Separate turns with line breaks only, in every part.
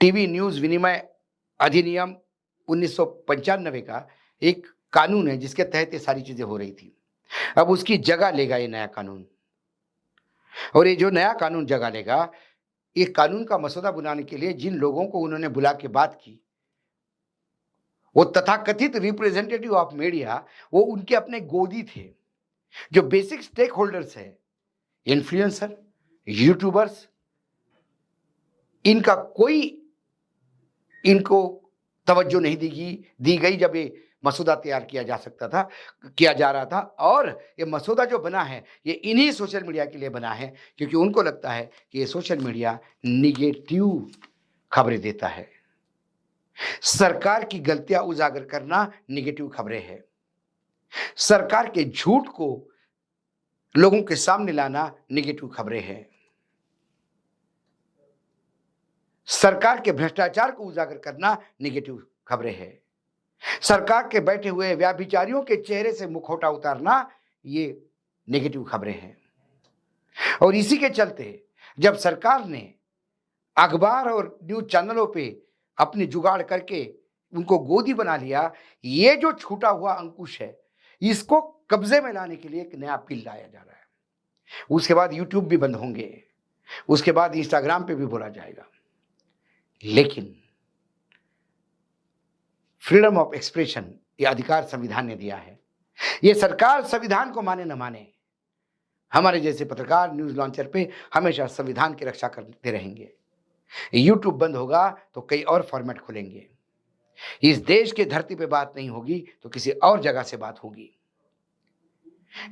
TV news विनिमय अधिनियम 1995 का एक कानून है जिसके तहत ये सारी चीजें हो रही थी। अब उसकी जगह लेगा ये नया कानून, और ये जो नया कानून जगह लेगा, ये कानून का मसौदा बनाने के लिए जिन लोगों को उन्होंने बुला के बात की, वो तथाकथित रिप्रेजेंटेटिव ऑफ मीडिया, वो उनके अपने गोदी थे। जो बेसिक स्टेक होल्डर्स है, इन्फ्लुएंसर, यूट्यूबर्स, इनका कोई इनको तवज्जो नहीं दी गई जब ये मसौदा तैयार किया जा रहा था। और ये मसौदा जो बना है, ये इन्हीं सोशल मीडिया के लिए बना है, क्योंकि उनको लगता है कि ये सोशल मीडिया निगेटिव खबरें देता है। सरकार की गलतियां उजागर करना निगेटिव खबरें हैं। सरकार के झूठ को लोगों के सामने लाना निगेटिव खबरें हैं। सरकार के भ्रष्टाचार को उजागर करना निगेटिव खबरें हैं। सरकार के बैठे हुए व्याभिचारियों के चेहरे से मुखौटा उतारना, ये नेगेटिव खबरें हैं। और इसी के चलते जब सरकार ने अखबार और न्यूज चैनलों पे अपनी जुगाड़ करके उनको गोदी बना लिया, ये जो छूटा हुआ अंकुश है, इसको कब्जे में लाने के लिए एक नया बिल लाया जा रहा है। उसके बाद यूट्यूब भी बंद होंगे, उसके बाद इंस्टाग्राम पे भी बोला जाएगा। लेकिन फ्रीडम ऑफ एक्सप्रेशन, ये अधिकार संविधान ने दिया है। ये सरकार संविधान को माने न माने, हमारे जैसे पत्रकार न्यूज लॉन्चर पे हमेशा संविधान की रक्षा करते रहेंगे। यूट्यूब बंद होगा तो कई और फॉर्मेट खुलेंगे। इस देश की धरती पे बात नहीं होगी तो किसी और जगह से बात होगी।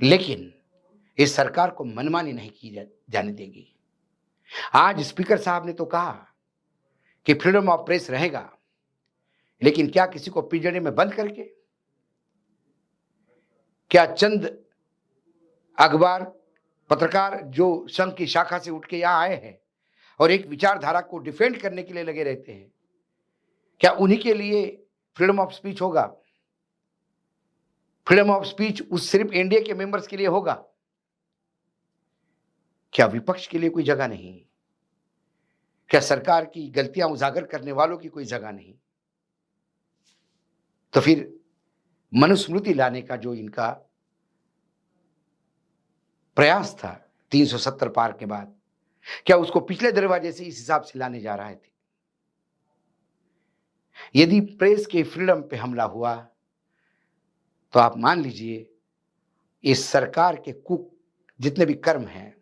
लेकिन इस सरकार को मनमानी नहीं की जाने देगी। आज स्पीकर साहब ने तो कहा कि फ्रीडम ऑफ प्रेस रहेगा, लेकिन क्या किसी को पिंजरे में बंद करके? क्या चंद अखबार पत्रकार जो संघ की शाखा से उठ के यहां आए हैं और एक विचारधारा को डिफेंड करने के लिए लगे रहते हैं, क्या उन्हीं के लिए फ्रीडम ऑफ स्पीच होगा? फ्रीडम ऑफ स्पीच उस सिर्फ एनडीए के मेंबर्स के लिए होगा? क्या विपक्ष के लिए कोई जगह नहीं? क्या सरकार की गलतियां उजागर करने वालों की कोई जगह नहीं? तो फिर मनुस्मृति लाने का जो इनका प्रयास था 370 पार के बाद, क्या उसको पिछले दरवाजे से इस हिसाब से लाने जा रहे थे? यदि प्रेस के फ्रीडम पे हमला हुआ तो आप मान लीजिए इस सरकार के कुक जितने भी कर्म हैं,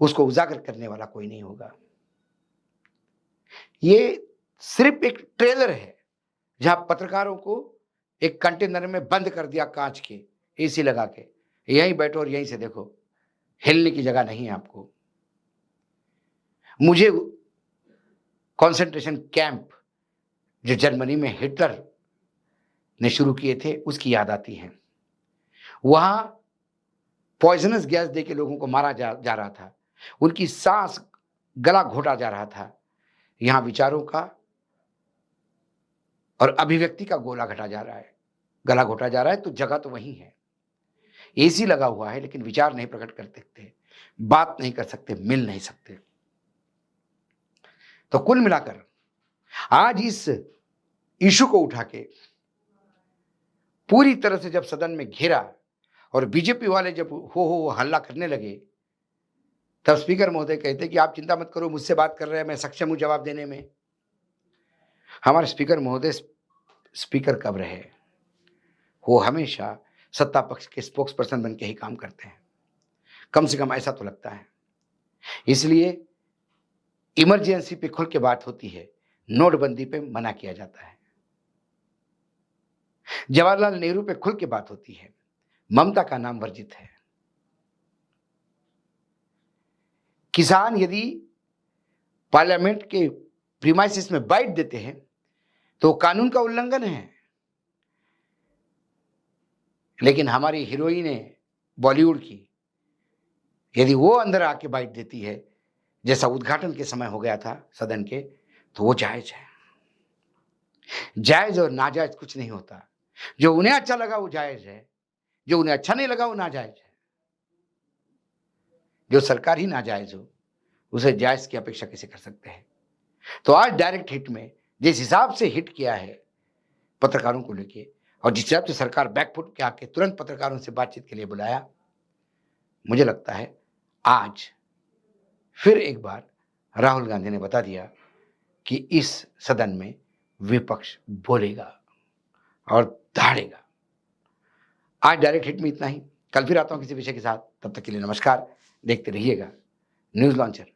उसको उजागर करने वाला कोई नहीं होगा। ये सिर्फ एक ट्रेलर है जहां पत्रकारों को एक कंटेनर में बंद कर दिया, कांच के एसी लगा के, यहीं बैठो और यहीं से देखो, हिलने की जगह नहीं है आपको। मुझे कंसंट्रेशन कैंप जो जर्मनी में हिटलर ने शुरू किए थे उसकी याद आती है। वहां पॉइजनस गैस देके लोगों को मारा जा रहा था, उनकी सांस गला घोटा जा रहा था। यहां विचारों का और अभिव्यक्ति का गला घोटा जा रहा है, तो जगह तो वही है। एसी लगा हुआ है लेकिन विचार नहीं प्रकट कर सकते, बात नहीं कर सकते, मिल नहीं सकते। तो कुल मिलाकर आज इस इशू को उठा के पूरी तरह से जब सदन में घेरा और बीजेपी वाले जब हो हल्ला करने लगे, तब स्पीकर महोदय कहते कि आप चिंता मत करो, मुझसे बात कर रहे हैं, मैं सक्षम हूं जवाब देने में। हमारे स्पीकर महोदय स्पीकर कब रहे, वो हमेशा सत्ता पक्ष के स्पोक्स पर्सन बन के ही काम करते हैं, कम से कम ऐसा तो लगता है। इसलिए इमरजेंसी पे खुल के बात होती है, नोटबंदी पे मना किया जाता है। जवाहरलाल नेहरू पे खुल के बात होती है, ममता का नाम वर्जित है। किसान यदि पार्लियामेंट के प्रीमाइसिस में बाइट देते हैं तो कानून का उल्लंघन है। लेकिन हमारी हीरोइन है बॉलीवुड की, यदि वो अंदर आके बाइट देती है, जैसा उद्घाटन के समय हो गया था सदन के, तो वो जायज है। जायज और नाजायज कुछ नहीं होता। जो उन्हें अच्छा लगा वो जायज है, जो उन्हें अच्छा नहीं लगा वो नाजायज है। जो सरकार ही नाजायज हो, उसे जायज की अपेक्षा कैसे कर सकते हैं? तो आज डायरेक्ट हिट में जिस हिसाब से हिट किया है पत्रकारों को लेके, और जिस हिसाब से सरकार बैकफुट के आके तुरंत पत्रकारों से बातचीत के लिए बुलाया, मुझे लगता है आज फिर एक बार राहुल गांधी ने बता दिया कि इस सदन में विपक्ष बोलेगा और दहाड़ेगा। आज डायरेक्ट हिट में इतना ही। कल फिर आता हूं किसी विषय के साथ। तब तक के लिए नमस्कार। देखते रहिएगा न्यूज लॉन्चर।